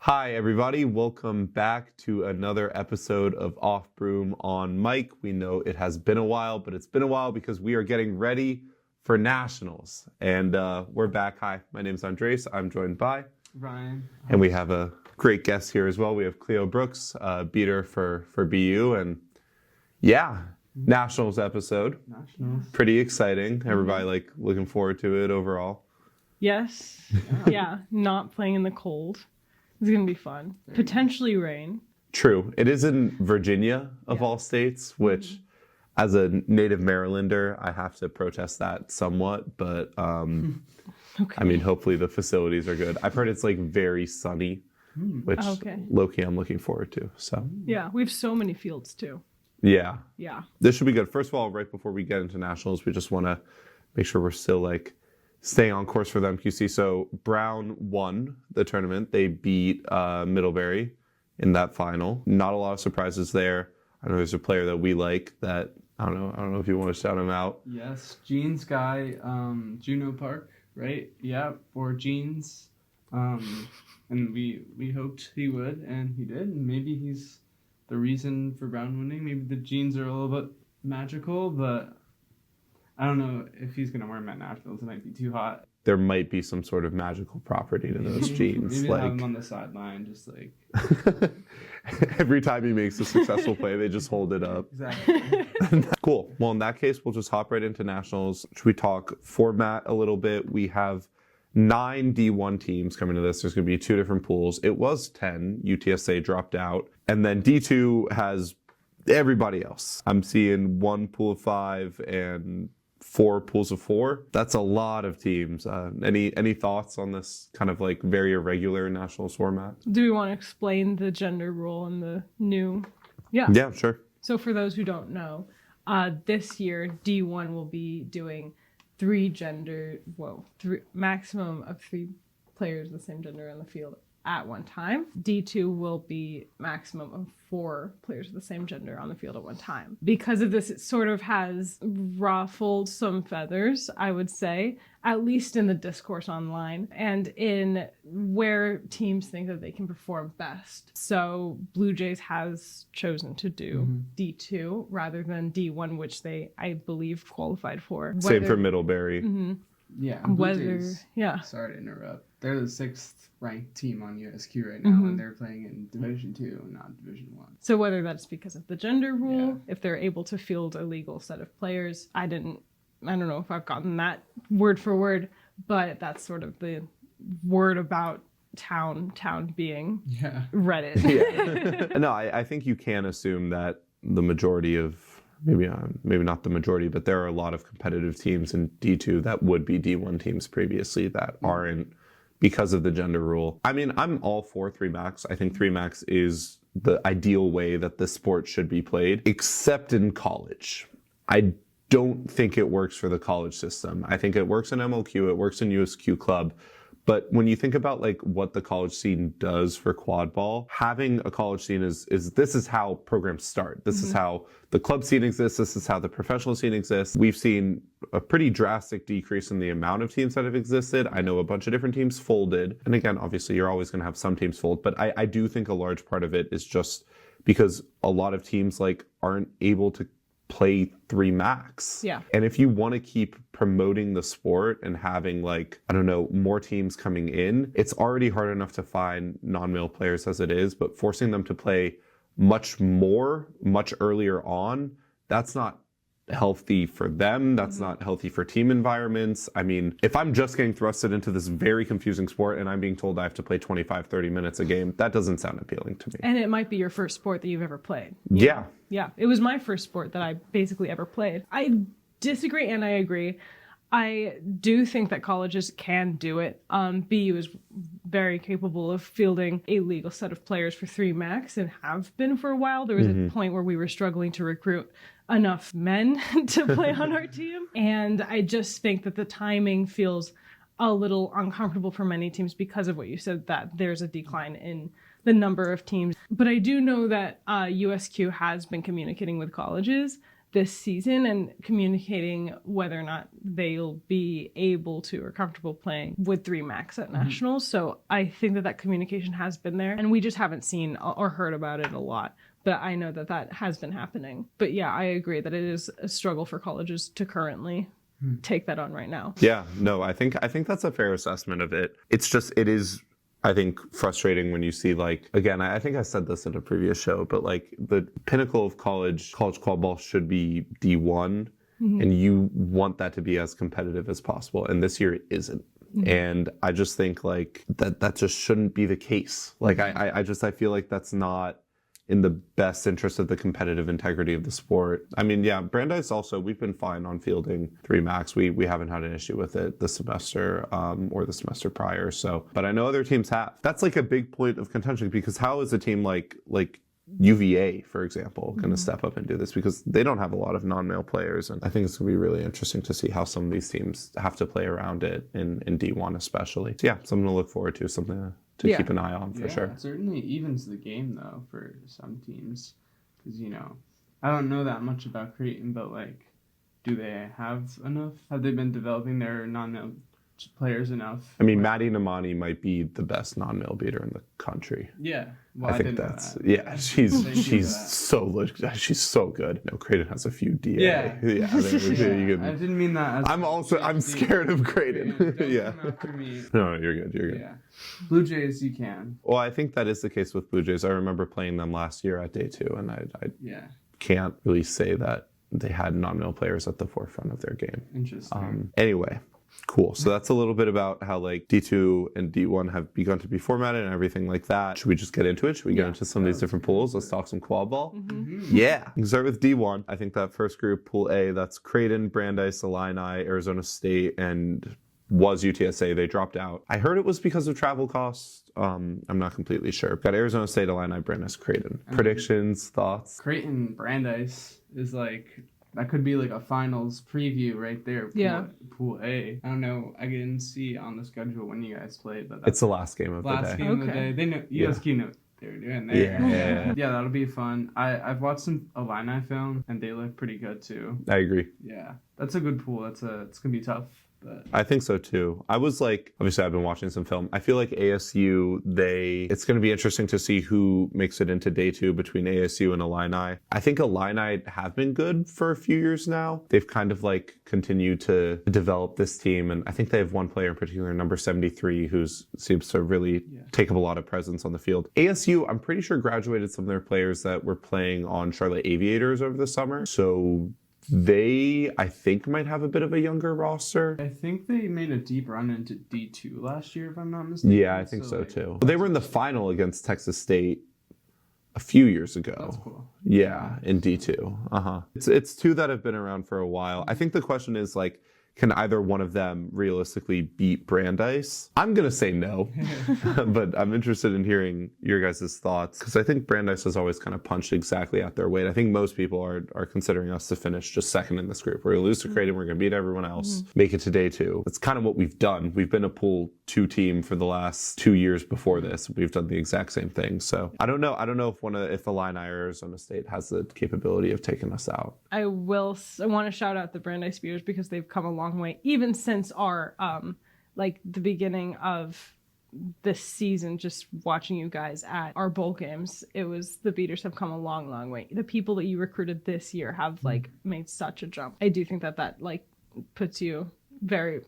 Hi, everybody. Welcome back to another episode of Off-Broom on Mic. We know it has been a while, but it's been a while because we are getting ready for Nationals. And we're back. Hi, my name is Andres. I'm joined by Ryan. And we have a great guest here as well. We have Cleo Brooks, beater for BU. And yeah, Nationals episode. Nationals. Pretty exciting. Everybody looking forward to it overall. Yes. Yeah, not playing in the cold. It's going to be fun. Potentially rain. True. It is in Virginia, of all states, which, as a native Marylander, I have to protest that somewhat. But, Okay. I mean, hopefully the facilities are good. I've heard it's, very sunny, which, low-key, I'm looking forward to. So Yeah, we have so many fields, too. Yeah. Yeah. This should be good. First of all, right before we get into Nationals, we just want to make sure we're still, staying on course for the MQC. So Brown won the tournament. They beat Middlebury in that final. Not a lot of surprises there. I know there's a player that we like that, I don't know if you want to shout him out. Yes, Jeans guy, Juneau Park, right? Yeah, for Jeans. And we hoped he would, and he did. And maybe he's the reason for Brown winning. Maybe the jeans are a little bit magical, but I don't know if he's going to wear them at Nationals. It might be too hot. There might be some sort of magical property to those jeans. Maybe have him on the sideline, just Every time he makes a successful play, they just hold it up. Exactly. Cool. Well, in that case, we'll just hop right into Nationals. Should we talk format a little bit? We have 9 D1 teams coming to this. There's going to be 2 different pools. It was 10. UTSA dropped out. And then D2 has everybody else. I'm seeing 1 pool of 5 and 4 pools of 4. That's a lot of teams. Any thoughts on this kind of very irregular Nationals format? Do we want to explain the gender rule and the new? Yeah. Yeah, sure. So for those who don't know, this year D1 will be doing maximum of 3 players of the same gender on the field at one time. D2 will be maximum of 4 players of the same gender on the field at one time. Because of this, it sort of has ruffled some feathers, I would say, at least in the discourse online and in where teams think that they can perform best. So Blue Jays has chosen to do D2 rather than D1, which they, I believe, qualified for. Same for Middlebury. Yeah. Sorry to interrupt. They're the 6th ranked team on USQ right now, and they're playing in Division 2, not Division 1. So whether that's because of the gender rule, if they're able to field a legal set of players, I don't know if I've gotten that word for word, but that's sort of the word about town being Reddit. Yeah. No, I think you can assume that the majority of, maybe not the majority, but there are a lot of competitive teams in D2 that would be D1 teams previously that aren't because of the gender rule. I mean, I'm all for 3 max. I think 3 max is the ideal way that this sport should be played, except in college. I don't think it works for the college system. I think it works in MLQ, it works in USQ Club. But when you think about what the college scene does for Quadball, having a college scene is this is how programs start. This is how the club scene exists. This is how the professional scene exists. We've seen a pretty drastic decrease in the amount of teams that have existed. I know a bunch of different teams folded. And again, obviously, you're always going to have some teams fold. But I do think a large part of it is just because a lot of teams aren't able to play 3 max. Yeah. And if you want to keep promoting the sport and having more teams coming in, it's already hard enough to find non-male players as it is, but forcing them to play much earlier on, that's not healthy for them. That's not healthy for team environments. I mean, if I'm just getting thrusted into this very confusing sport and I'm being told I have to play 25, 30 minutes a game, that doesn't sound appealing to me. And it might be your first sport that you've ever played. Yeah. Yeah. It was my first sport that I basically ever played. I disagree and I agree. I do think that colleges can do it. BU is very capable of fielding a legal set of players for 3 max and have been for a while. There was a point where we were struggling to recruit enough men to play on our team. And I just think that the timing feels a little uncomfortable for many teams because of what you said, that there's a decline in the number of teams. But I do know that USQ has been communicating with colleges this season and communicating whether or not they'll be able to or comfortable playing with 3 max at nationals. So I think that communication has been there, and we just haven't seen or heard about it a lot. But I know that has been happening. But yeah, I agree that it is a struggle for colleges to currently take that on right now. Yeah, no, I think that's a fair assessment of it. It is, I think, frustrating when you see, like, again, I think I said this in a previous show, but like the pinnacle of college quadball should be D1, and you want that to be as competitive as possible. And this year it isn't. And I just think like that just shouldn't be the case. Like I feel like that's not in the best interest of the competitive integrity of the sport. I mean, yeah, Brandeis also, we've been fine on fielding 3 max. We haven't had an issue with it this semester or the semester prior. So, but I know other teams have. That's like a big point of contention, because how is a team like UVA, for example, going to step up and do this? Because they don't have a lot of non-male players. And I think it's going to be really interesting to see how some of these teams have to play around it in D1 especially. So yeah, something to look forward to, something to keep an eye on for sure. It certainly evens the game, though, for some teams. Because, I don't know that much about Creighton, but, like, do they have enough? Have they been developing their non-male players enough? I mean, Maddie Namani might be the best non-male beater in the country. Yeah. Well, I think that's she's she's so good. No, Creighton has a few DA. Yeah. I didn't mean that. I'm scared of Creighton. Yeah. After me. No, you're good. You're good. Yeah. Blue Jays, you can. Well, I think that is the case with Blue Jays. I remember playing them last year at day 2, and I can't really say that they had non-male players at the forefront of their game. Interesting. Anyway. Cool. So that's a little bit about how like D2 and D1 have begun to be formatted and everything like that. Should we just get into it? Should we get into some of these different pools? Let's talk some quadball. Yeah. We can start with D1. I think that first group, Pool A, that's Creighton, Brandeis, Illini, Arizona State, and was UTSA. They dropped out. I heard it was because of travel costs. I'm not completely sure. Got Arizona State, Illini, Brandeis, Creighton. Predictions, thoughts? Creighton, Brandeis is like... That could be like a finals preview right there. Pool A. I don't know. I didn't see on the schedule when you guys played, but it's the last game of the day. Last game of the day. They know USQ know what they were doing there. Yeah, that'll be fun. I've watched some Illini film and they look pretty good too. I agree. Yeah, that's a good pool. It's gonna be tough. But I think so too. I was like, obviously I've been watching some film. I feel like ASU, it's going to be interesting to see who makes it into day 2 between ASU and Illini. I think Illini have been good for a few years now. They've kind of like continued to develop this team. And I think they have one player in particular, number 73, who seems to really take up a lot of presence on the field. ASU, I'm pretty sure graduated some of their players that were playing on Charlotte Aviators over the summer. So they, I think, might have a bit of a younger roster. I think they made a deep run into D2 last year, if I'm not mistaken. Yeah, I think so too. They were in the final against Texas State a few years ago. That's cool. Yeah, in D2. It's 2 that have been around for a while. I think the question is like, can either one of them realistically beat Brandeis? I'm going to say no, but I'm interested in hearing your guys' thoughts, because I think Brandeis has always kind of punched exactly at their weight. I think most people are considering us to finish just second in this group. We're going to lose to Creighton, we're going to beat everyone else, make it to day 2. That's kind of what we've done. We've been a Pool 2 team for the last 2 years before this. We've done the exact same thing. So I don't know if Illini or Arizona State has the capability of taking us out. I want to shout out the Brandeis Beaters because they've come a long way, even since our like the beginning of this season. Just watching you guys at our bowl games, the Beaters have come a long way. The people that you recruited this year have like made such a jump. I do think that like puts you very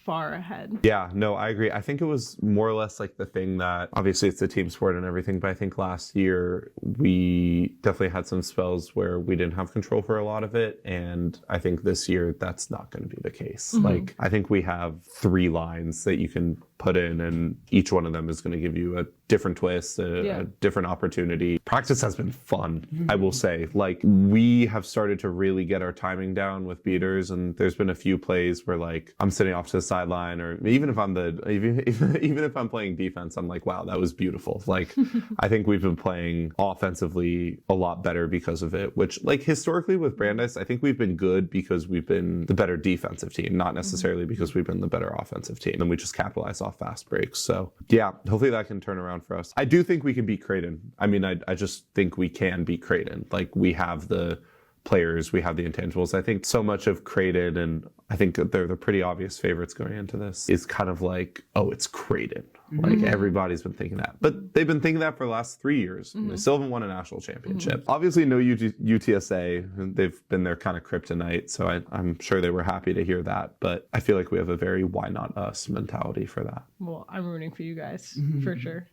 far ahead. Yeah, no, I agree. I think it was more or less like the thing that, obviously it's a team sport and everything, but I think last year we definitely had some spells where we didn't have control for a lot of it, and I think this year that's not going to be the case. Like, I think we have 3 lines that you can put in, and each one of them is going to give you a different twist, a different opportunity. Practice has been fun, I will say. Like, we have started to really get our timing down with beaters, and there's been a few plays where like I'm sitting off to the sideline, or even if I'm playing defense, I'm like, wow, that was beautiful. Like, I think we've been playing offensively a lot better because of it, which like historically with Brandeis, I think we've been good because we've been the better defensive team, not necessarily because we've been the better offensive team, and we just capitalize off fast breaks. So yeah, hopefully that can turn around for us. I do think we can beat Creighton. I mean, I just think we can beat Creighton. Like, we have the players, we have the intangibles. I think so much of Creighton, and I think that they're the pretty obvious favorites going into this, is kind of like, oh, it's Creighton. Like everybody's been thinking that. But they've been thinking that for the last 3 years. And they still haven't won a national championship. Obviously no UTSA. They've been their kind of kryptonite. So I'm sure they were happy to hear that. But I feel like we have a very why not us mentality for that. Well, I'm rooting for you guys for sure.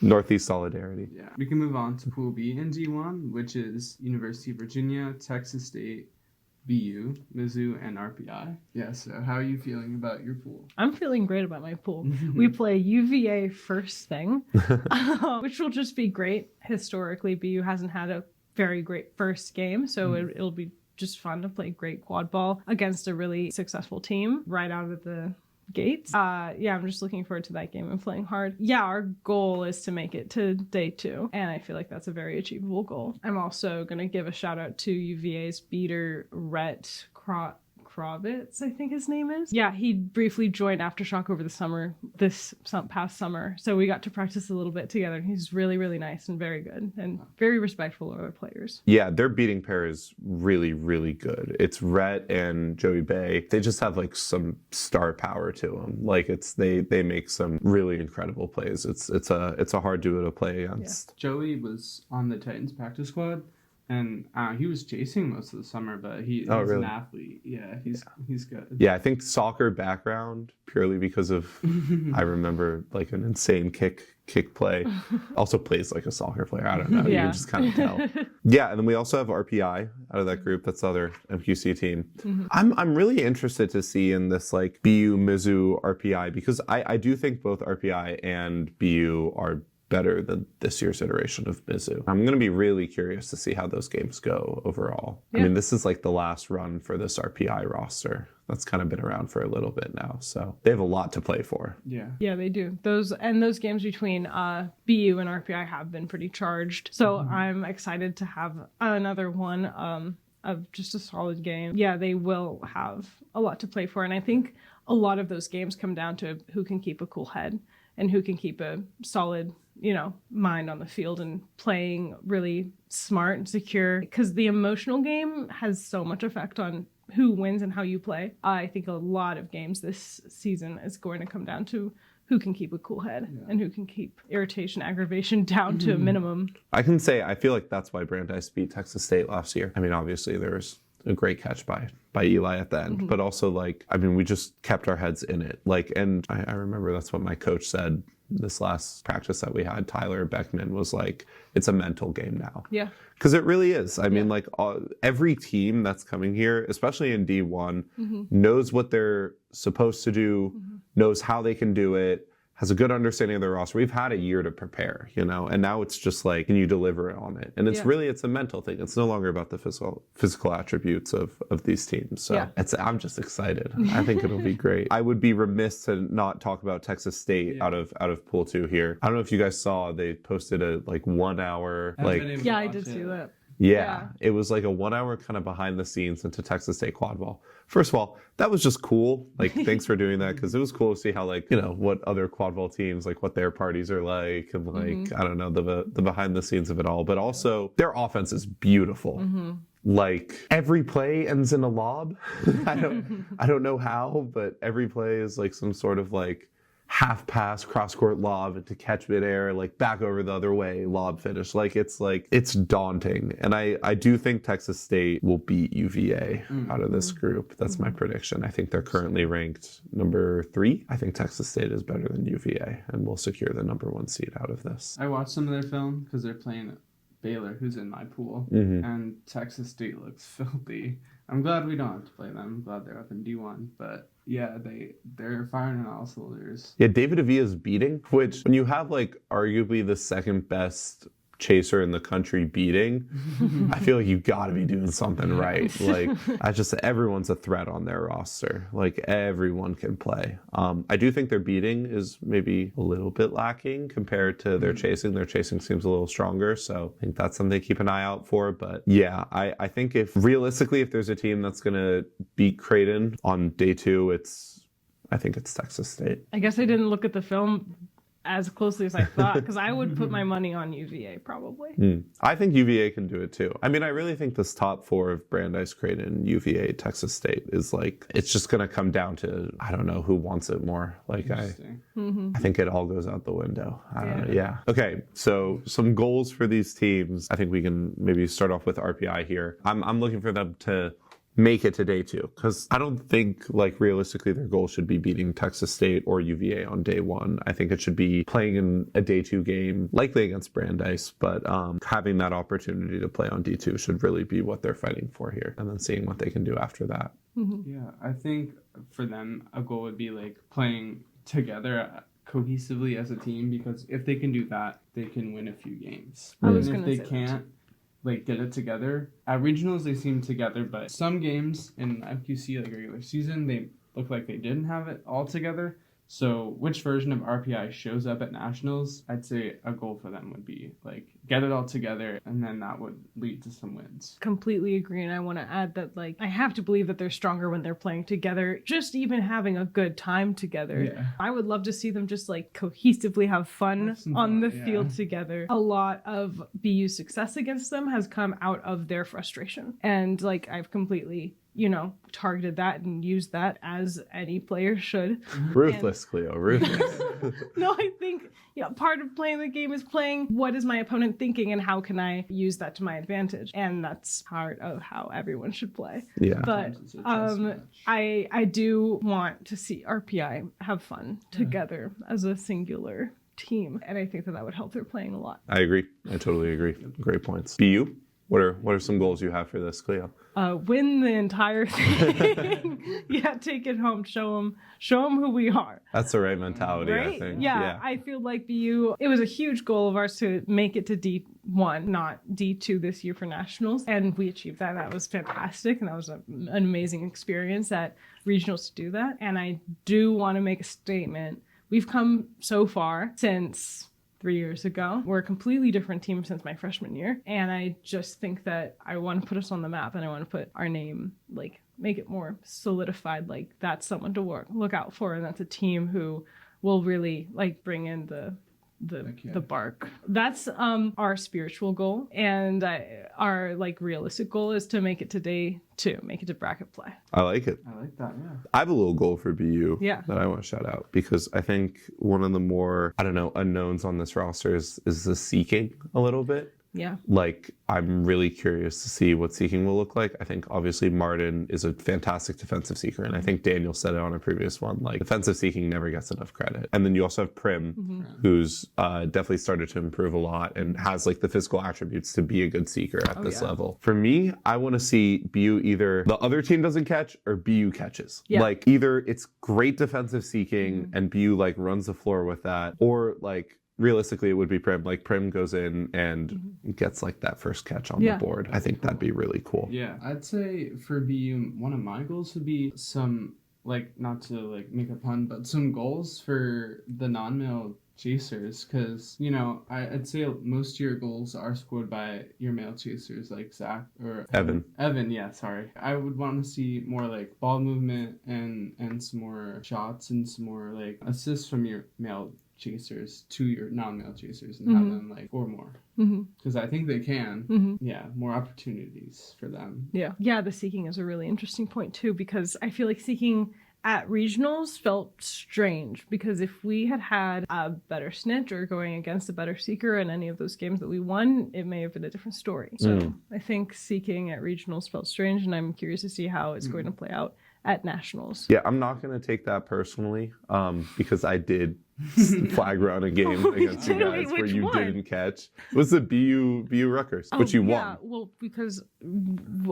Northeast solidarity. Yeah. We can move on to Pool B in D1, which is University of Virginia, Texas State, BU, Mizzou, and RPI. Yeah, so how are you feeling about your pool? I'm feeling great about my pool. We play UVA first thing, which will just be great. Historically, BU hasn't had a very great first game, so it'll be just fun to play great quad ball against a really successful team right out of the gates. Yeah, I'm just looking forward to that game and playing hard. Yeah, our goal is to make it to day 2, and I feel like that's a very achievable goal. I'm also going to give a shout out to UVA's beater, Rhett Kravitz, I think his name is. Yeah, he briefly joined Aftershock over the summer, this past summer, so we got to practice a little bit together. He's really, really nice and very good and very respectful of other players. Yeah, their beating pair is really, really good. It's Rhett and Joey Bay. They just have like some star power to them. Like they make some really incredible plays. It's a hard duo to play against. Yeah. Joey was on the Titans practice squad. And he was chasing most of the summer, but he's really? an athlete. Yeah, he's good. Yeah, I think soccer background purely because of I remember like an insane kick play. Also plays like a soccer player. I don't know. Yeah. You can just kind of tell. Yeah, and then we also have RPI out of that group. That's the other MQC team. I'm really interested to see in this like BU, Mizzou, RPI because I do think both RPI and BU are better than this year's iteration of Mizzou. I'm going to be really curious to see how those games go overall. Yeah. I mean, this is like the last run for this RPI roster. That's kind of been around for a little bit now. So they have a lot to play for. Yeah. Yeah, they do. Those games between BU and RPI have been pretty charged. So I'm excited to have another one of just a solid game. Yeah, they will have a lot to play for. And I think a lot of those games come down to who can keep a cool head and who can keep a solid mind on the field and playing really smart and secure, because the emotional game has so much effect on who wins and how you play. I think a lot of games this season is going to come down to who can keep a cool head and who can keep irritation, aggravation down to a minimum. I can say I feel like that's why Brandeis beat Texas State last year. I mean, obviously there was a great catch by Eli at the end, but also like, I mean, we just kept our heads in it. Like, and I remember that's what my coach said this last practice that we had. Tyler Beckman was like, it's a mental game now. Yeah. Because it really is. I mean, like every team that's coming here, especially in D1, knows what they're supposed to do, knows how they can do it, has a good understanding of their roster. We've had a year to prepare, and now it's just like, can you deliver on it? And it's really, it's a mental thing. It's no longer about the physical attributes of these teams. So I'm just excited. I think it'll be great. I would be remiss to not talk about Texas State out of Pool 2 here. I don't know if you guys saw, they posted a like 1 hour, like, yeah, I did see that. Yeah, it was like a 1 hour kind of behind the scenes into Texas State Quadball. First of all, that was just cool. Like, thanks for doing that, because it was cool to see how, like, what other Quadball teams, like, what their parties are like, and like, I don't know, the behind the scenes of it all. But also, their offense is beautiful. Like, every play ends in a lob. I don't know how, but every play is like some sort of like half pass, cross court lob to catch midair, like back over the other way, lob finish. Like it's daunting. And I do think Texas State will beat UVA out of this group. That's my prediction. I think they're currently ranked number 3. I think Texas State is better than UVA and will secure the number 1 seed out of this. I watched some of their film because they're playing Baylor, who's in my pool, and Texas State looks filthy. I'm glad we don't have to play them. I'm glad they're up in D1, but yeah, they're firing on all cylinders. Yeah, David Avila's beating, which when you have like arguably the second best chaser in the country beating, I feel like you got to be doing something right. Like, everyone's a threat on their roster. Like, everyone can play. I do think their beating is maybe a little bit lacking compared to their chasing. Their chasing seems a little stronger, so I think that's something to keep an eye out for. But yeah, I think if there's a team that's going to beat Creighton on day 2, I think it's Texas State. I guess I didn't look at the film as closely as I thought, because I would put my money on UVA probably. I think UVA can do it too. I mean, I really think this top 4 of Brandeis, Creighton, UVA, Texas State is like, it's just going to come down to, I don't know who wants it more. Like, I think it all goes out the window. I don't know. Yeah. Okay. So some goals for these teams. I think we can maybe start off with RPI here. I'm looking for them to make it to day 2, because I don't think, like, realistically their goal should be beating Texas State or UVA on day 1. I think it should be playing in a day 2 game, likely against Brandeis, but having that opportunity to play on D2 should really be what they're fighting for here, and then seeing what they can do after that. Yeah, I think for them a goal would be like playing together cohesively as a team, because if they can do that, they can win a few games. I was And gonna if say they that. can't like get it together at regionals, they seem together, but some games in MQC, like regular season, they look like they didn't have it all together. So which version of RPI shows up at nationals, I'd say a goal for them would be like get it all together, and then that would lead to some wins. Completely agree, and I want to add that, like, I have to believe that they're stronger when they're playing together, just even having a good time together. Yeah. I would love to see them just like cohesively have fun Have some on the fun, yeah. field together. A lot of BU's success against them has come out of their frustration, and like I've completely targeted that and used that as any player should. Ruthless, Cleo, ruthless. No, I think part of playing the game is playing what is my opponent thinking and how can I use that to my advantage. And that's part of how everyone should play. Yeah. But Sometimes it's a chess match. I do want to see RPI have fun together as a singular team. And I think that would help their playing a lot. I agree. I totally agree. Great points. BU, what are some goals you have for this, Cleo? Win the entire thing. Take it home. Show them who we are. That's the right mentality, Right? I think. Yeah, I feel like BU, it was a huge goal of ours to make it to D1, not D2 this year for nationals. And we achieved that. That was fantastic. And that was an amazing experience at regionals to do that. And I do want to make a statement. We've come so far since 3 years ago. We're a completely different team since my freshman year. And I just think that I want to put us on the map, and I want to put our name, like, make it more solidified. Like, that's someone to look out for. And that's a team who will really, like, bring in the bark. That's our spiritual goal. And our, like, realistic goal is to make it to day 2, make it to bracket play. I like it. I like that, yeah. I have a little goal for BU Yeah. that I want to shout out, because I think one of the more, unknowns on this roster is the seeking a little bit. Yeah. Like, I'm really curious to see what seeking will look like. I think obviously Martin is a fantastic defensive seeker, and I think Daniel said it on a previous one, like, defensive seeking never gets enough credit. And then you also have Prim, who's definitely started to improve a lot and has, like, the physical attributes to be a good seeker at this level. For me, I want to see BU either the other team doesn't catch or BU catches. Yeah. Like, either it's great defensive seeking and BU, like, runs the floor with that, or, like, realistically, it would be Prim. Like, Prim goes in and gets, like, that first catch on the board. I think that'd be really cool. Yeah, I'd say for BU, one of my goals would be some, like, not to, like, make a pun, but some goals for the non-male chasers, because, I'd say most of your goals are scored by your male chasers, like Zach or Evan. Yeah, sorry. I would want to see more, like, ball movement and some more shots and some more, like, assists from your male chasers to your non-male chasers, and have them, like, score more. Because I think they can. Yeah, more opportunities for them. Yeah, the seeking is a really interesting point too, because I feel like seeking at regionals felt strange, because if we had a better snitch or going against a better seeker in any of those games that we won, it may have been a different story. So I think seeking at regionals felt strange, and I'm curious to see how it's going to play out at nationals. Yeah, I'm not going to take that personally, because I did flag run a game against you guys where Which you one? didn't catch. It was the BU Rutgers, which you Yeah, won. well, because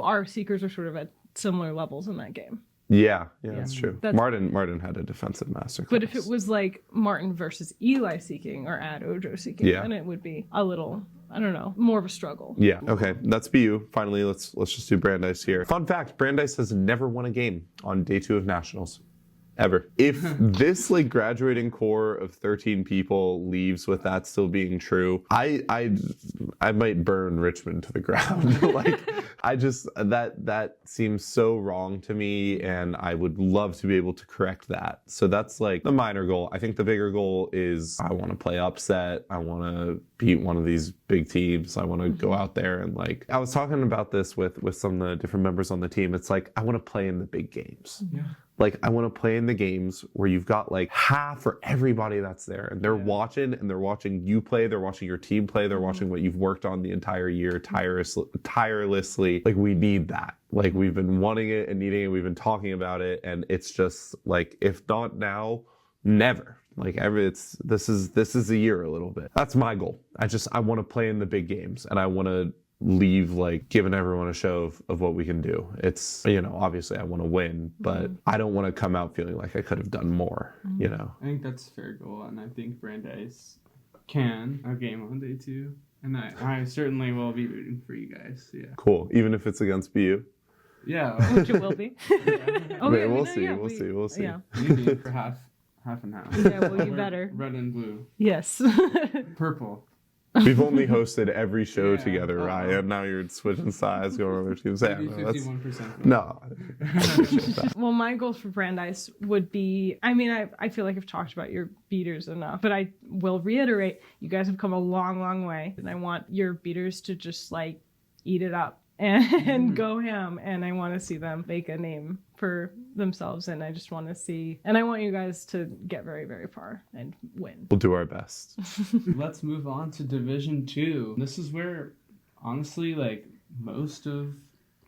our seekers are sort of at similar levels in that game. Yeah, that's true. That's- Martin had a defensive masterclass. But if it was like Martin versus Eli seeking or Ad Ojo seeking, Yeah. then it would be a little, I don't know, more of a struggle. Yeah, okay, that's BU. Finally, let's just do Brandeis here. Fun fact, Brandeis has never won a game on day 2 of nationals. Ever. If this, like, graduating core of 13 people leaves with that still being true, I I might burn Richmond to the ground. Like, I just, that seems so wrong to me, and I would love to be able to correct that. So that's like the minor goal. I think the bigger goal is I want to play upset. I want to beat one of these big teams. I want to go out there and like, I was talking about this with some of the different members on the team. It's like, I want to play in the big games. Yeah. Like, I want to play in the games where you've got like half or everybody that's there and they're watching, and they're watching you play, they're watching your team play, they're watching what you've worked on the entire year tirelessly. Like, we need that. Like, we've been wanting it and needing it. We've been talking about it, and it's just like, if not now, never. Like, this is a year a little bit. That's my goal. I want to play in the big games, and I want to leave like giving everyone a show of what we can do. It's, you know, obviously I want to win, but I don't want to come out feeling like I could have done more, you know. I think that's a fair goal, and I think Brandeis can a game on day 2, and I certainly will be rooting for you guys. Yeah. Cool. Even if it's against BU. Yeah. Which it will be. Oh, Wait, yeah, we'll know, see. yeah, We'll see. Yeah. Maybe for half and half. Yeah, well, you better. Red and blue. Yes. Purple. We've only hosted every show Yeah. together, Ryan. Now you're switching sides, going on other teams. Yeah, Maybe no, 51%. no. Well, my goals for Brandeis would be, I mean, I feel like I've talked about your beaters enough, but I will reiterate, you guys have come a long, long way. And I want your beaters to just like eat it up and go ham. And I want to see them make a name for themselves. And I just want to see, and I want you guys to get very, very far and win. We'll do our best. Let's move on to Division 2. This is where, honestly, like most of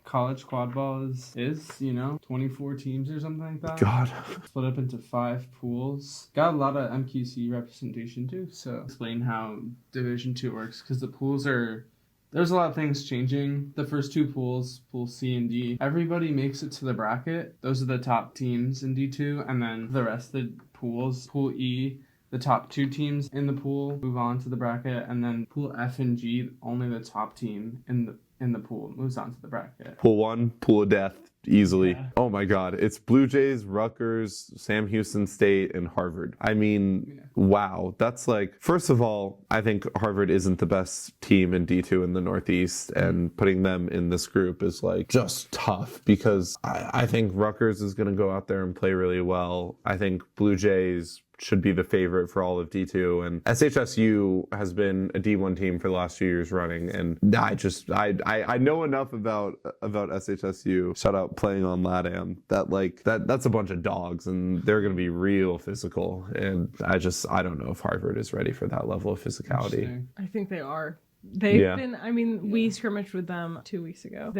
college quadball is, you know, 24 teams or something like that. God. Split up into 5 pools. Got a lot of MQC representation too, so explain how Division 2 works, because the pools are, there's a lot of things changing. The first 2 pools, Pool C and D, everybody makes it to the bracket. Those are the top teams in D2, and then the rest of the pools, Pool E, the top 2 teams in the pool move on to the bracket, and then Pool F and G, only the top team in the pool moves on to the bracket. Pool 1, pool of death, easily. Yeah. Oh my God. It's Blue Jays, Rutgers, Sam Houston State, and Harvard. I mean, wow. That's like, first of all, I think Harvard isn't the best team in D2 in the Northeast, and putting them in this group is like just tough, because I think Rutgers is going to go out there and play really well. I think Blue Jays should be the favorite for all of D2, and SHSU has been a D1 team for the last few years running, and I know enough about SHSU, shout out playing on LATAM, that like that's a bunch of dogs, and they're going to be real physical, and I don't know if Harvard is ready for that level of physicality. I think they are. They've been, I mean, we scrimmaged with them 2 weeks ago.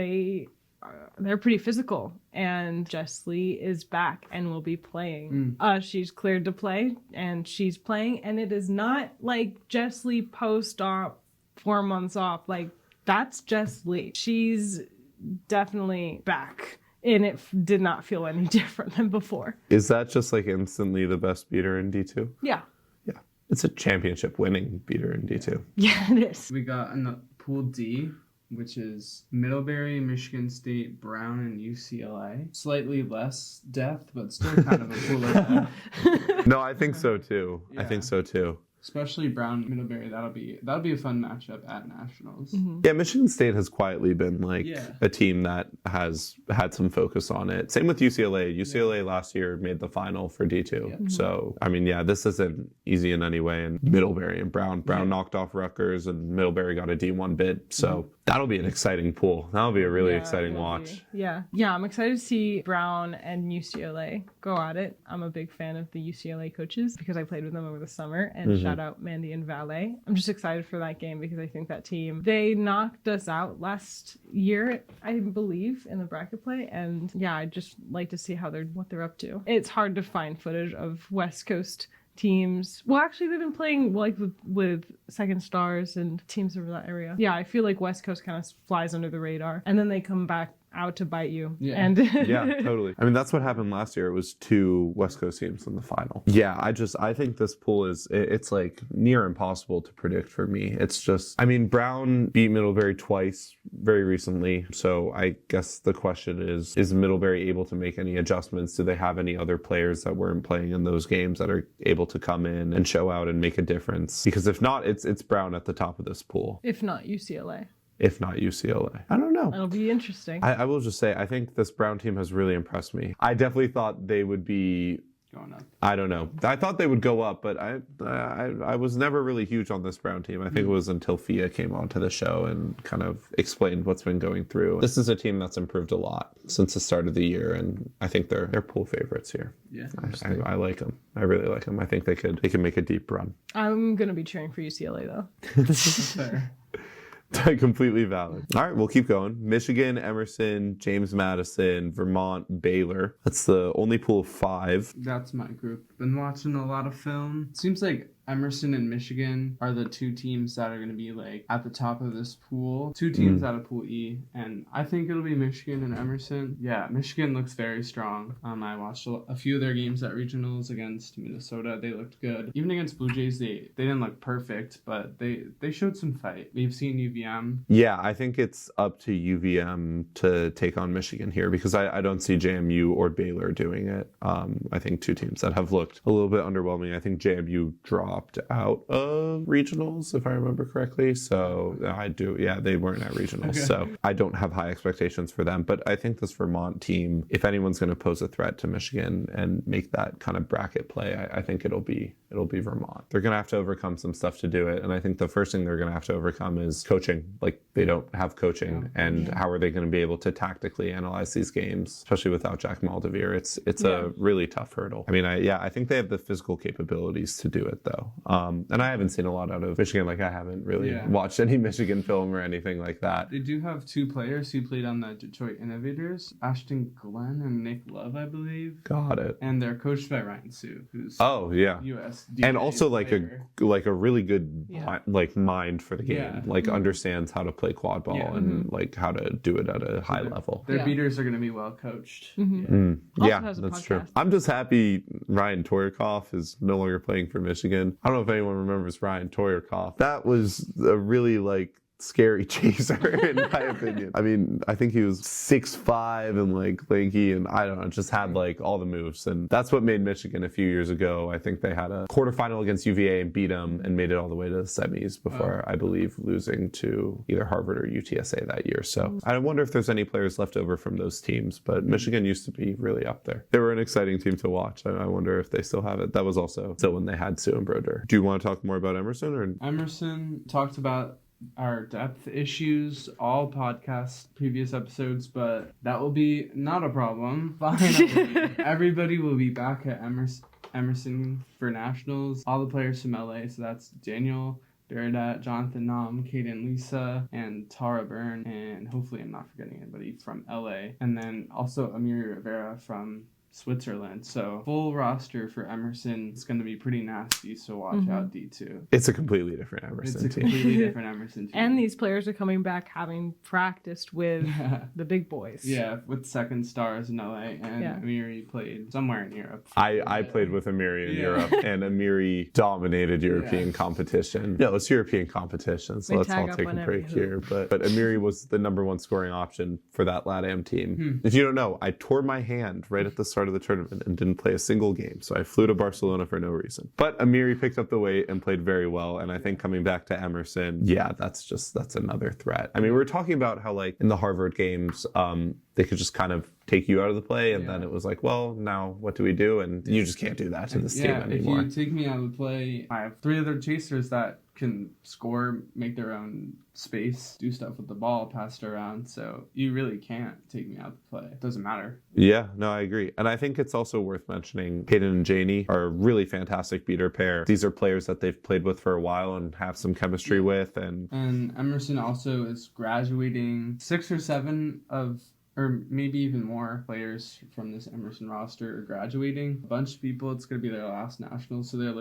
They're pretty physical, and Jess Lee is back and will be playing. She's cleared to play, and she's playing, and it is not like Jess Lee post-op 4 months off. Like, that's Jess Lee. She's definitely back, and it did not feel any different than before. Is that just like instantly the best beater in D2? Yeah. Yeah. It's a championship winning beater in D2. Yeah, it is. We got in the Pool D, which is Middlebury, Michigan State, Brown, and UCLA. Slightly less depth, but still kind of a cooler depth. No, I think so too. I Yeah. think so too. Especially Brown, Middlebury. That'll be a fun matchup at nationals. Yeah, Michigan State has quietly been like Yeah. a team that has had some focus on it. Same with UCLA. UCLA last year made the final for D2. Yeah. So, I mean, yeah, this isn't easy in any way. And Middlebury and Brown knocked off Rutgers, and Middlebury got a D1 bid. So that'll be an exciting pool. That'll be a really exciting it'll watch. be. Yeah, I'm excited to see Brown and UCLA go at it. I'm a big fan of the UCLA coaches because I played with them over the summer, and shout out Mandy and Valet. I'm just excited for that game because I think that team, they knocked us out last year, I believe, in the bracket play, and yeah, I just like to see what they're up to. It's hard to find footage of West Coast teams. Well, actually, they've been playing like with Second Stars and teams over that area. Yeah, I feel like West Coast kind of flies under the radar, and then they come back out to bite you. Yeah. And Yeah, totally. I mean, that's what happened last year. It was 2 West Coast teams in the final. Yeah, I think this pool it's like near impossible to predict for me. It's just, I mean, Brown beat Middlebury twice very recently. So I guess the question is Middlebury able to make any adjustments? Do they have any other players that weren't playing in those games that are able to come in and show out and make a difference? Because if not, it's Brown at the top of this pool. if not UCLA. If not UCLA. I don't know. It'll be interesting. I will just say, I think this Brown team has really impressed me. I definitely thought they would be going up. I don't know. I thought they would go up, but I was never really huge on this Brown team. I think it was until Fia came onto the show and kind of explained what's been going through. This is a team that's improved a lot since the start of the year, and I think they're pool favorites here. Yeah, I like them. I really like them. I think they could make a deep run. I'm gonna be cheering for UCLA though. that's fair. Completely valid. All right, we'll keep going. Michigan, Emerson, James Madison, Vermont, Baylor. That's the only pool of 5. That's my group. Been watching a lot of film. Seems like Emerson and Michigan are the 2 teams that are going to be like at the top of this pool. 2 teams out of Pool E, and I think it'll be Michigan and Emerson. Yeah, Michigan looks very strong. I watched a few of their games at regionals against Minnesota. They looked good. Even against Blue Jays, they didn't look perfect, but they showed some fight. We've seen UVM. Yeah, I think it's up to UVM to take on Michigan here because I don't see JMU or Baylor doing it. I think 2 teams that have looked a little bit underwhelming. I think JMU dropped out of regionals, if I remember correctly. So they weren't at regionals. Okay. So I don't have high expectations for them. But I think this Vermont team, if anyone's going to pose a threat to Michigan and make that kind of bracket play, I think it'll be Vermont. They're going to have to overcome some stuff to do it. And I think the first thing they're going to have to overcome is coaching. Like, they don't have coaching. Yeah. And how are they going to be able to tactically analyze these games, especially without Jack Maldivere? It's a really tough hurdle. I mean, I think they have the physical capabilities to do it, though. And I haven't seen a lot out of Michigan. Like, I haven't really watched any Michigan film or anything like that. They do have 2 players who played on the Detroit Innovators, Ashton Glenn and Nick Love, I believe. Got it. And they're coached by Ryan Sue, who's US and also player. like a really good mind for the game. Like understands how to play Quadball and like how to do it at a high level. Their beaters are going to be well coached. That's true. I'm just happy Ryan Toyarkov is no longer playing for Michigan. I don't know if anyone remembers Ryan Toyarkov. That was a really scary chaser in my opinion. I mean, I think he was 6'5" and lanky, and I don't know, just had all the moves, and that's what made Michigan a few years ago. I think they had a quarterfinal against UVA and beat them and made it all the way to the semis before I believe losing to either Harvard or UTSA that year. So I wonder if there's any players left over from those teams, but Michigan used to be really up there. They were an exciting team to watch. I wonder if they still have it. That was also still when they had Sue and Broder. Do you want to talk more about Emerson? Or Emerson talked about our depth issues, all podcast previous episodes, but that will be not a problem. Finally, everybody will be back at Emerson for nationals. All the players from LA, so that's Daniel Baradat, Jonathan Nam, Kaden Lisa, and Tara Byrne, and hopefully I'm not forgetting anybody from LA. And then also Amiri Rivera from Switzerland. So full roster for Emerson. It's going to be pretty nasty, so watch out, D2. It's a completely different Emerson team. Emerson team. And these players are coming back having practiced with the big boys. Yeah, with second stars in LA, and Amiri played somewhere in Europe. I played with Amiri in Europe, and Amiri dominated European competition. No, it's European competition, so let's all take a break here. But Amiri was the number 1 scoring option for that LATAM team. If you don't know, I tore my hand right at the start of the tournament and didn't play a single game, so I flew to Barcelona for no reason. But Amiri picked up the weight and played very well, and I think coming back to Emerson, that's another threat. I mean, we were talking about how in the Harvard games, they could just kind of take you out of the play, and then it was well, now what do we do? And you just can't do that to this team anymore. If you take me out of the play, I have 3 other chasers that can score, make their own space, do stuff with the ball, pass it around. So you really can't take me out of the play. It doesn't matter. Yeah, no, I agree. And I think it's also worth mentioning Hayden and Janie are a really fantastic beater pair. These are players that they've played with for a while and have some chemistry with. And Emerson also is graduating 6 or 7 of or maybe even more players from this Emerson roster are graduating. A bunch of people, it's going to be their last nationals, so they're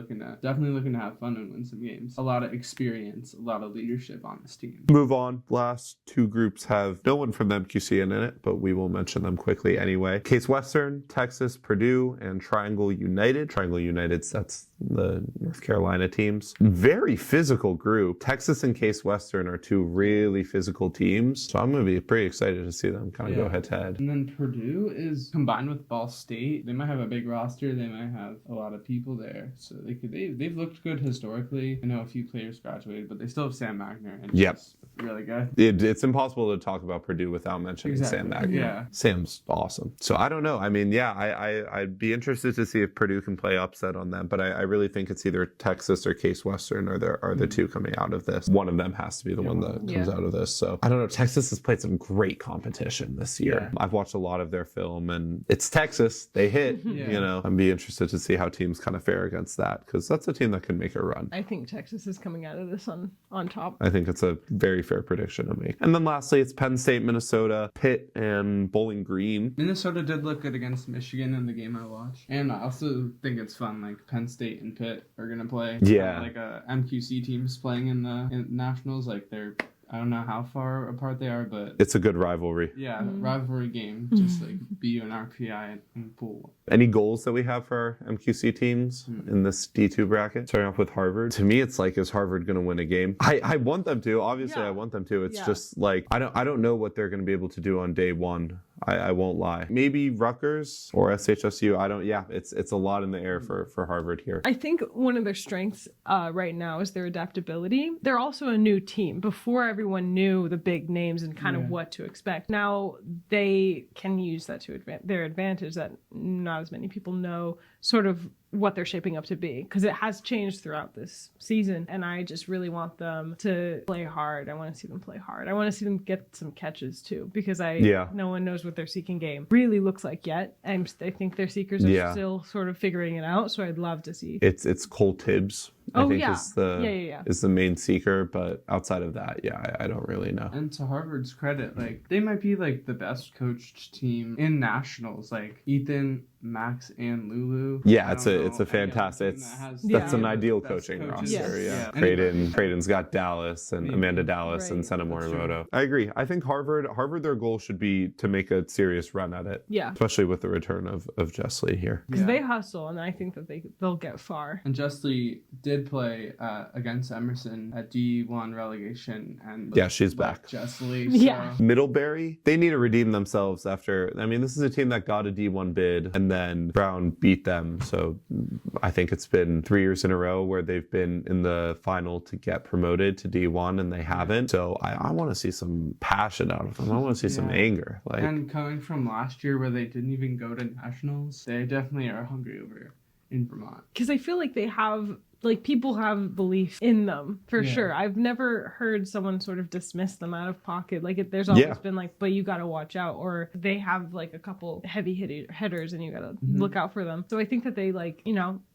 definitely looking to have fun and win some games. A lot of experience, a lot of leadership on this team. Move on. Last two groups have no one from MQC in it, but we will mention them quickly anyway. Case Western, Texas, Purdue, and Triangle United. Triangle United, that's the North Carolina teams. Very physical group. Texas and Case Western are two really physical teams, so I'm going to be pretty excited to see them kind of go head to head. And then Purdue is combined with Ball State. They might have a big roster. They might have a lot of people there, so they've looked good historically. I know a few players graduated, but they still have Sam Magner, and he's really good. It's impossible to talk about Purdue without mentioning Sam Magner. Yeah, Sam's awesome. So I don't know. I mean, I'd be interested to see if Purdue can play upset on them, but I really think it's either Texas or Case Western are the two coming out of this. One of them has to be the one that comes out of this. So I don't know. Texas has played some great competition this year. I've watched a lot of their film, and it's Texas. They hit. You know, I'd be interested to see how teams kind of fare against that, because that's a team that can make a run. I think Texas is coming out of this on top. I think it's a very fair prediction to make. And then lastly, it's Penn State, Minnesota, Pitt, and Bowling Green. Minnesota did look good against Michigan in the game I watched, and I also think it's fun. Like Penn State and Pitt are gonna play. Yeah, like MQC teams playing in the nationals. Like they're. I don't know how far apart they are, but it's a good rivalry. Yeah, rivalry game. Just like BU and RPI and pool. Any goals that we have for our MQC teams in this D2 bracket? Starting off with Harvard. To me, it's like, is Harvard going to win a game? I want them to. Obviously, I want them to. It's just like, I don't know what they're going to be able to do on day one. I won't lie. Maybe Rutgers or SHSU. It's a lot in the air for Harvard here. I think one of their strengths right now is their adaptability. They're also a new team. Before, everyone knew the big names and kind of what to expect. Now they can use that to their advantage, that not as many people know sort of what they're shaping up to be, because it has changed throughout this season, and I just really want them to play hard. I want to see them play hard. I want to see them get some catches too, because no one knows what their seeking game really looks like yet. I think their seekers are still sort of figuring it out, so I'd love to see. It's Cole Tibbs. I think is the main seeker, but outside of that, I don't really know. And to Harvard's credit, like they might be like the best coached team in nationals. Like Ethan, Max, and Lulu. Yeah, it's a fantastic. That's an ideal coaching roster. Yeah. Creighton's got Dallas and Amanda Dallas and Senna Morimoto. I agree. I think Harvard, their goal should be to make a serious run at it. Yeah. Especially with the return of Jess Lee here. Because they hustle, and I think that they'll get far. And Jess Lee did play against Emerson at D1 relegation, and she's back. Jess Lee. So. Middlebury, they need to redeem themselves after. I mean, this is a team that got a D1 bid, and then Brown beat them. So I think it's been 3 years in a row where they've been in the final to get promoted to D1, and they haven't. So I want to see some passion out of them. I want to see some anger. And coming from last year where they didn't even go to nationals, they definitely are hungry over in Vermont. Because I feel like they have, people have belief in them, for sure. I've never heard someone sort of dismiss them out of pocket. There's always been but you gotta watch out, or they have a couple heavy hitters and you gotta look out for them. So I think that they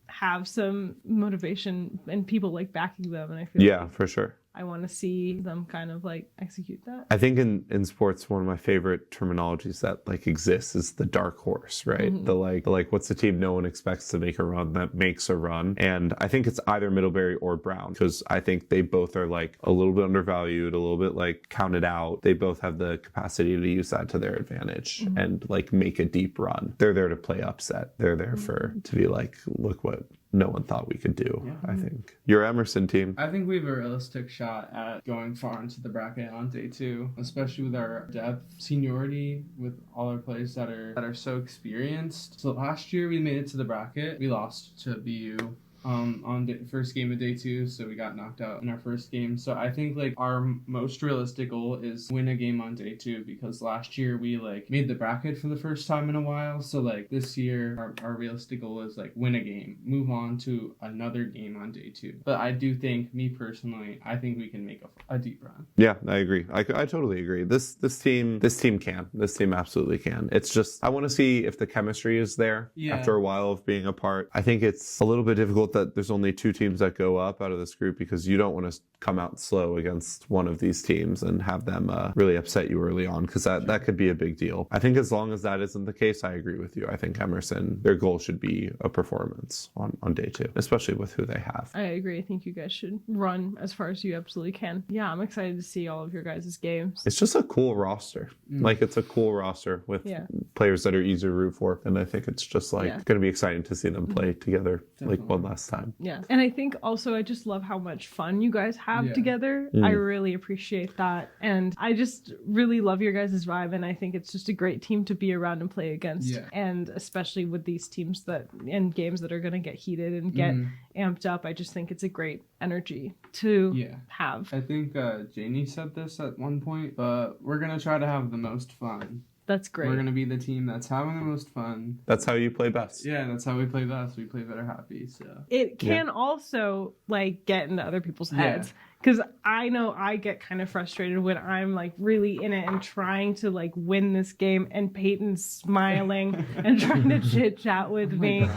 have some motivation and people backing them, and I feel for sure. I want to see them kind of execute that. I think in sports, one of my favorite terminologies that exists is the dark horse, right? Mm-hmm. The what's the team no one expects to make a run that makes a run? And I think it's either Middlebury or Brown, because I think they both are a little bit undervalued, a little bit counted out. They both have the capacity to use that to their advantage and make a deep run. They're there to play upset. They're there to be look what no one thought we could do. I think your Emerson team. I think we have a realistic shot at going far into the bracket on day 2, especially with our depth, seniority, with all our players that are so experienced. So last year we made it to the bracket. We lost to BU on the first game of day 2, so we got knocked out in our first game. So I think our most realistic goal is win a game on day 2, because last year we made the bracket for the first time in a while. So this year our realistic goal is win a game, move on to another game on day 2. But I do think, me personally, I think we can make a deep run. Yeah, I agree. I totally agree. This team can. This team absolutely can. It's just I want to see if the chemistry is there after a while of being apart. I think it's a little bit difficult hope that there's only 2 teams that go up out of this group, because you don't want to come out slow against one of these teams and have them really upset you early on, because that could be a big deal. I think as long as that isn't the case, I agree with you. I think Emerson, their goal should be a performance on day 2, especially with who they have. I agree. I think you guys should run as far as you absolutely can. Yeah, I'm excited to see all of your guys' games. It's just a cool roster. Like, it's a cool roster with players that are easy to root for, and I think it's just like going to be exciting to see them play together like one last time. Yeah, and I think also I just love how much fun you guys have together. I really appreciate that, and I just really love your guys' vibe, and I think it's just a great team to be around and play against, and especially with these teams and games that are going to get heated and get amped up. I just think it's a great energy to have. I think Janie said this at one point, but we're going to try to have the most fun. That's great. We're going to be the team that's having the most fun. That's how you play best. Yeah, that's how we play best. We play better happy, so. It can also, like, get into other people's heads. Because I know I get kind of frustrated when I'm, like, really in it and trying to, like, win this game, and Peyton's smiling and trying to chit-chat with me.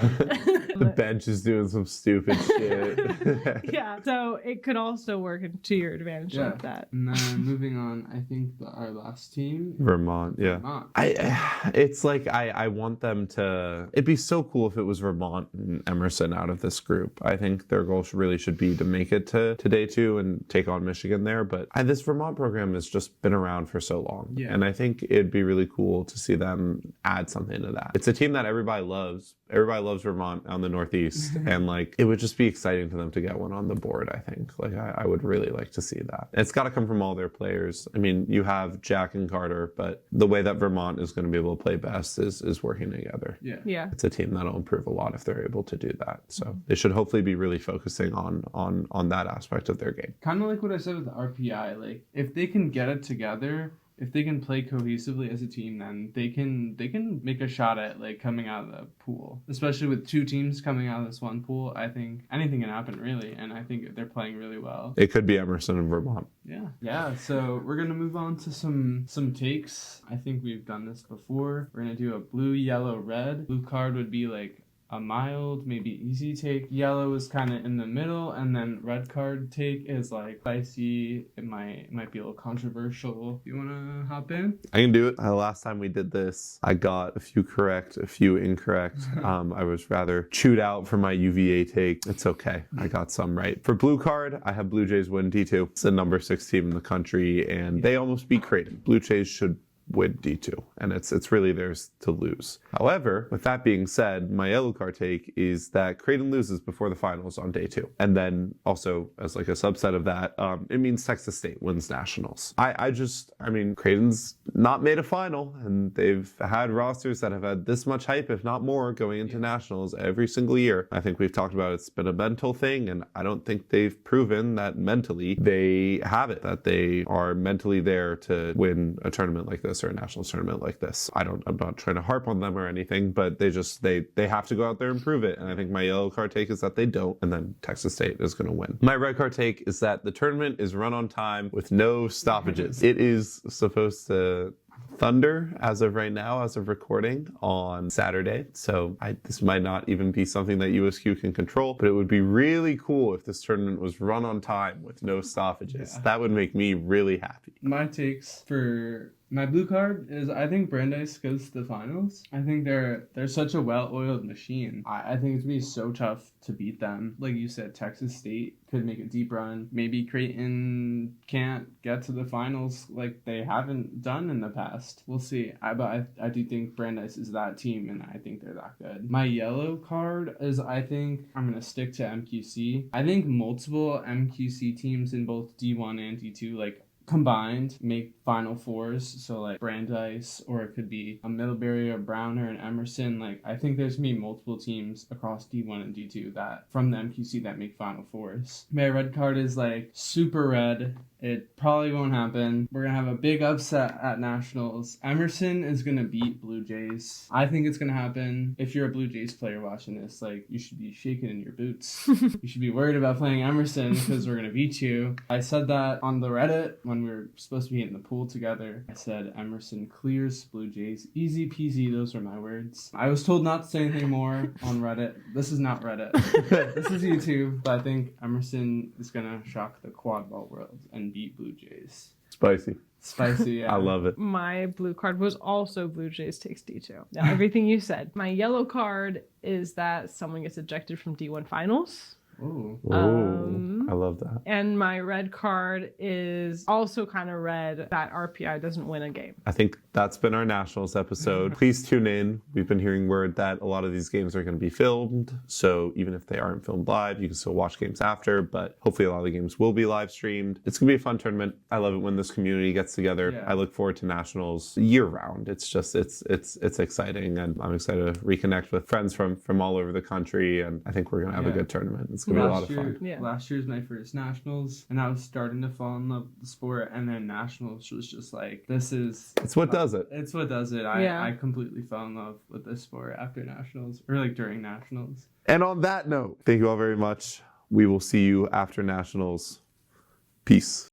The bench is doing some stupid shit. Yeah, so it could also work to your advantage like that. And then moving on, I think our last team, Vermont. Vermont. It's like I want them to. It'd be so cool if it was Vermont and Emerson out of this group. I think their goal really should be to make it to day 2 and take on Michigan there. But this Vermont program has just been around for so long, and I think it'd be really cool to see them add something to that. It's a team that everybody loves. Everybody loves Vermont on the Northeast, and like it would just be exciting for them to get one on the board. I think I would really like to see that. It's got to come from all their players. I mean, you have Jack and Carter, but the way that Vermont is going to be able to play best is working together. Yeah. It's a team that'll improve a lot if they're able to do that. So they should hopefully be really focusing on that aspect of their game. Kind of like what I said with the RPI. Like, if they can get it together, if they can play cohesively as a team, then they can make a shot at, like, coming out of the pool. Especially with 2 teams coming out of this one pool, I think anything can happen, really, and I think they're playing really well. It could be Emerson and Vermont. Yeah. So we're gonna move on to some takes. I think we've done this before. We're gonna do a blue, yellow, red. Blue card would be like a mild, maybe easy take. Yellow is kind of in the middle, and then red card take is like spicy. It might be a little controversial. You want to hop in? I can do it. Last time we did this, I got a few correct, a few incorrect. I was rather chewed out for my UVA take. It's okay. I got some right. For blue card, I have Blue Jays win D2. It's the number 6 team in the country, and they almost beat Creighton. Blue Jays should win D2, and it's really theirs to lose. However, with that being said, my yellow card take is that Creighton loses before the finals on day 2. And then also, as like a subset of that, it means Texas State wins nationals. I mean, Creighton's not made a final, and they've had rosters that have had this much hype, if not more, going into nationals every single year. I think we've talked about it's been a mental thing, and I don't think they've proven that mentally they have it, that they are mentally there to win a tournament like this or a national tournament like this. I'm not trying to harp on them or anything, but they have to go out there and prove it. And I think my yellow card take is that they don't, and then Texas State is going to win. My red card take is that the tournament is run on time with no stoppages. It is supposed to thunder as of right now, as of recording on Saturday. So this might not even be something that USQ can control, but it would be really cool if this tournament was run on time with no stoppages. That would make me really happy. My takes for my blue card is I think Brandeis goes to the finals. I think they're such a well-oiled machine. I think it's going to be so tough to beat them. Like you said, Texas State could make a deep run. Maybe Creighton can't get to the finals like they haven't done in the past. We'll see. But I do think Brandeis is that team, and I think they're that good. My yellow card is I think I'm going to stick to MQC. I think multiple MQC teams in both D1 and D2, like, combined make Final Fours, so like Brandeis, or it could be a Middlebury or Browner and Emerson. Like, I think there's gonna be multiple teams across D1 and D2 that from the MQC that make Final Fours. My red card is like super red. It probably won't happen. We're gonna have a big upset at nationals. Emerson is gonna beat Blue Jays. I think it's gonna happen. If you're a Blue Jays player watching this, like, you should be shaking in your boots. You should be worried about playing Emerson because we're gonna beat you. I said that on the Reddit when when we were supposed to be in the pool together, I said Emerson clears Blue Jays. Easy peasy, those are my words. I was told not to say anything more on Reddit. This is not Reddit. This is YouTube. But I think Emerson is going to shock the Quadball world and beat Blue Jays. Spicy. Spicy, yeah. I love it. My blue card was also Blue Jays takes D2. Now, everything you said. My yellow card is that someone gets ejected from D1 finals. Ooh. I love that. And my red card is also kind of red that RPI doesn't win a game. I think that's been our Nationals episode. Please tune in. We've been hearing word that a lot of these games are going to be filmed. So even if they aren't filmed live, you can still watch games after. But hopefully a lot of the games will be live streamed. It's going to be a fun tournament. I love it when this community gets together. Yeah. I look forward to Nationals year round. It's just, it's exciting. And I'm excited to reconnect with friends from all over the country. And I think we're going to have a good tournament. It's going to be a lot of fun. Yeah. Last year was my first Nationals, and I was starting to fall in love with the sport, and then Nationals was just like, It's what does it. It's what does it. I completely fell in love with this sport after Nationals, or like during Nationals. And on that note, thank you all very much. We will see you after Nationals. Peace.